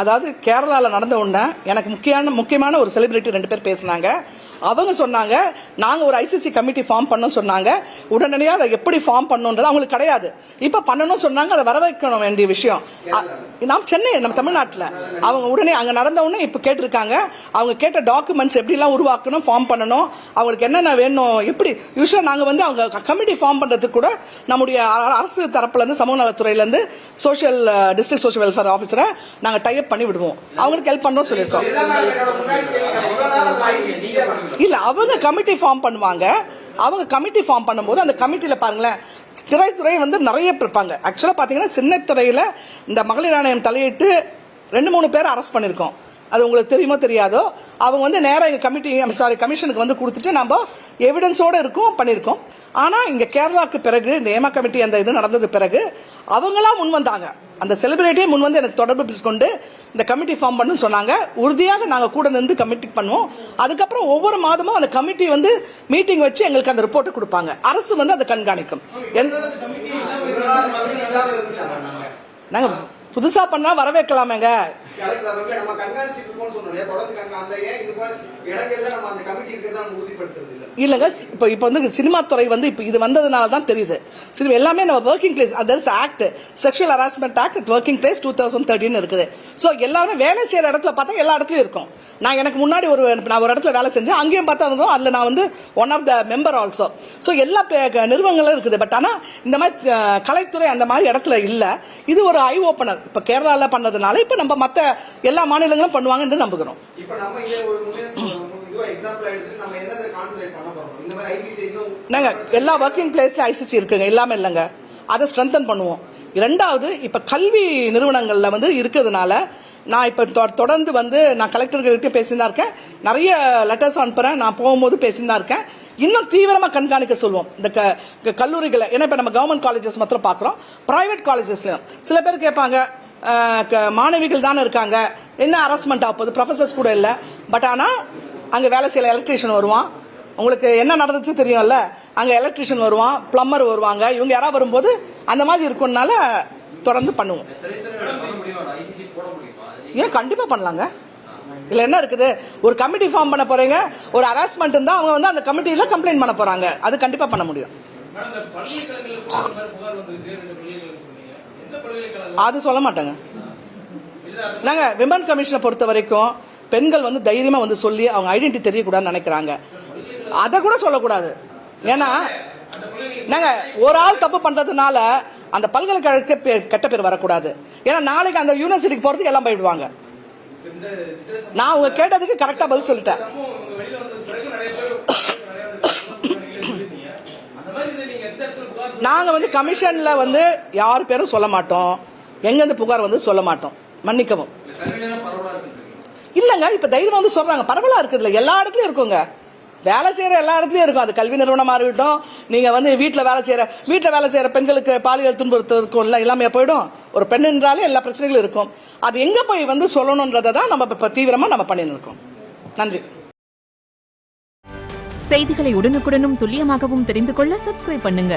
அதாவது கேரளாவில் நடந்த உடனே எனக்கு முக்கியமான ஒரு செலிபிரிட்டி 2 பேர் பேசினாங்க. அவங்க சொன்னாங்க, நாங்கள் ஒரு ஐசிசி கமிட்டி ஃபார்ம் பண்ணோம் சொன்னாங்க. உடனடியாக அதை எப்படி ஃபார்ம் பண்ணணுன்றது அவங்களுக்கு கிடையாது. இப்போ பண்ணணும்னு சொன்னாங்க. அதை வரவேற்க வேண்டிய விஷயம். நாம் சென்னை, நம்ம தமிழ்நாட்டில் அவங்க உடனே அங்கே நடந்த உடனே இப்போ கேட்டிருக்காங்க. அவங்க கேட்ட டாக்குமெண்ட்ஸ் எப்படிலாம் உருவாக்கணும், ஃபார்ம் பண்ணணும், அவங்களுக்கு என்னென்ன வேணும், எப்படி யூஸ்வலாக நாங்கள் வந்து அவங்க கமிட்டி ஃபார்ம் பண்ணுறதுக்கு கூட நம்முடைய அரசு தரப்புலேருந்து சமூக நலத்துறையிலேருந்து டிஸ்ட்ரிக்ட் சோஷியல் வெல்ஃபேர் ஆஃபீஸரை நாங்கள் டைப் பண்ணி விடுவோம். அவங்களுக்கு ஹெல்ப் பண்ணுறோம் சொல்லியிருக்கோம். இல்ல, அவங்க கமிட்டி ஃபார்ம் பண்ணுவாங்க. அவங்க கமிட்டி ஃபார்ம் பண்ணும்போது அந்த கமிட்டியில் பாருங்களேன், திரைத்துறை வந்து நிறைய இருப்பாங்க. ஆக்சுவலாக பார்த்தீங்கன்னா சின்னத்துறையில் இந்த மகளிர் ஆணையம் தலையிட்டு 2-3 பேர் அரெஸ்ட் பண்ணியிருக்கோம். அது உங்களுக்கு தெரியுமோ தெரியாதோ, அவங்க வந்து நேராக எங்கள் கமிஷனுக்கு வந்து கொடுத்துட்டு நம்ம எவிடன்ஸோடு பண்ணியிருக்கோம். ஆனால் இங்கே கேரளாவுக்கு பிறகு இந்த ஏமா கமிட்டி அந்த இது நடந்தது பிறகு அவங்களாம் முன் வந்தாங்க. அந்த செலிபிரிட்டியே முன் வந்து எனக்கு தொடர்பு கொண்டு இந்த கமிட்டி ஃபார்ம் பண்ணு சொன்னாங்க. உறுதியாக நாங்கள் கூட நின்று கமிட்டி பண்ணுவோம். அதுக்கப்புறம் ஒவ்வொரு மாதமும் அந்த கமிட்டி வந்து மீட்டிங் வச்சு எங்களுக்கு அந்த ரிப்போர்ட்டை கொடுப்பாங்க. அரசு வந்து அதை கண்காணிக்கும். நாங்கள் புதுசா பண்ணா வரவேற்கலாமேங்க. இல்லங்க, இப்ப வந்து சினிமா துறை வந்து இப்ப இது வந்ததுனால தான் தெரியுது. எல்லாமே நம்ம working place, others act, sexual harassment act working place 2013 இருக்குது. ஸோ எல்லாமே வேலை செய்யற இடத்துல பார்த்தா எல்லா இடத்துலயும் இருக்கும். நான் எனக்கு முன்னாடி நான் ஒரு இடத்துல வேலை செஞ்சேன், அங்கேயும் பார்த்தா இருந்தோம். அதில் நான் வந்து one of the member also. So எல்லா நிறுவனங்களும் இருக்குது. பட் ஆனால் இந்த மாதிரி கலைத்துறை அந்த மாதிரி இடத்துல இல்லை. இது ஒரு ஐ ஓப்பனர். இப்போ கேரளாவில் பண்ணதுனால இப்போ நம்ம மற்ற எல்லா மாநிலங்களும் பண்ணுவாங்க என்று நம்புகிறோம். நாங்க எல்லா ஒர்க்கிங் பிளேஸ்ல ஐசிசி இருக்குங்க, எல்லாமே இல்லைங்க. அதை ஸ்ட்ரென்தன் பண்ணுவோம். 2வது, இப்ப கல்வி நிறுவனங்கள்ல வந்து இருக்கிறதுனால நான் இப்ப தொடர்ந்து வந்து நான் கலெக்டர்கிட்ட பேசிதான் இருக்கேன். நிறைய லெட்டர்ஸ் அனுப்புறேன். நான் போகும்போது பேசிதான் இருக்கேன். இன்னும் தீவிரமா கண்காணிக்க சொல்லுவோம் இந்த கல்லூரிகளை. ஏன்னா இப்ப நம்ம கவர்மெண்ட் காலேஜஸ் மாத்திரம் பாக்குறோம், பிரைவேட் காலேஜஸ்லயும் சில பேர் கேட்பாங்க, மாணவிகள் தானே இருக்காங்க, என்ன ஹராஸ்மெண்ட் ஆகுது, ப்ரொஃபசர்ஸ் கூட இல்லை. பட் ஆனால் அங்கே வேலை செய்யல எலக்ட்ரீஷியன் வருவான். உங்களுக்கு என்ன நடந்துச்சு தெரியும்ல, அங்கே எலக்ட்ரீஷியன் வருவான், பிளம்பர் வருவாங்க. இவங்க யாராவது வரும்போது அந்த மாதிரி இருக்கும்னால தொடர்ந்து பண்ணுவோம். ஏன் கண்டிப்பாக பண்ணலாங்க. இல்ல என்ன இருக்குது, ஒரு கமிட்டி ஃபார்ம் பண்ண போறீங்க, ஒரு ஹராஸ்மெண்ட் இருந்தா அவங்க வந்து அந்த கமிட்டியில கம்ப்ளைண்ட் பண்ண போறாங்க. அது கண்டிப்பா பண்ண முடியும். அது சொல்ல மாட்டாங்க. நாங்க விமன் கமிஷனை பொறுத்த வரைக்கும் பெண்கள் வந்து தைரியமா வந்து சொல்லி அவங்க ஐடென்டிட்டி தெரியக்கூடாதுன்னு நினைக்கிறாங்க. அதை கூட சொல்லக்கூடாது. ஏன்னா நாங்க ஒரு ஆள் தப்பு பண்றதுனால அந்த பல்கலைக்கழகத்துக்கு கெட்ட பேர் வரக்கூடாது. ஏன்னா நாளைக்கு அந்த யூனிவர்சிட்டிக்கு போறதுக்கு எல்லாம் போயிடுவாங்க. நான் உங்க கேட்டதுக்கு கரெக்டா பதில் சொல்லிட்டேன். நாங்க வந்து கமிஷன்ல வந்து யார் பேரும் சொல்ல மாட்டோம், எங்க இருந்து புகார் வந்து சொல்ல மாட்டோம். மன்னிக்கவும். இல்லங்க, இப்ப தைரியமா வந்து சொல்றாங்க. பரவலா இருக்குதுல்ல, எல்லா இடத்துலயும் இருக்குங்க. வேலை செய்யற எல்லா இடத்துலயும் இருக்கும். அது கல்வி நிறுவனமா இருக்கட்டும், நீங்க வந்து வீட்டுல வேலை செய்யற பெண்களுக்கு பாலியல் துன்புறுத்தல் இருக்கும், எல்லாமே போயிடும். ஒரு பெண் என்றாலே எல்லா பிரச்சனைகளும் இருக்கும். அது எங்க போய் வந்து சொல்லணும்ன்றதை தான் நம்ம இப்ப தீவிரமா நம்ம பண்ணிட்டு இருக்கோம். நன்றி. செய்திகளை உடனுக்குடனும் துல்லியமாகவும் தெரிந்து கொள்ள சப்ஸ்கிரைப் பண்ணுங்க.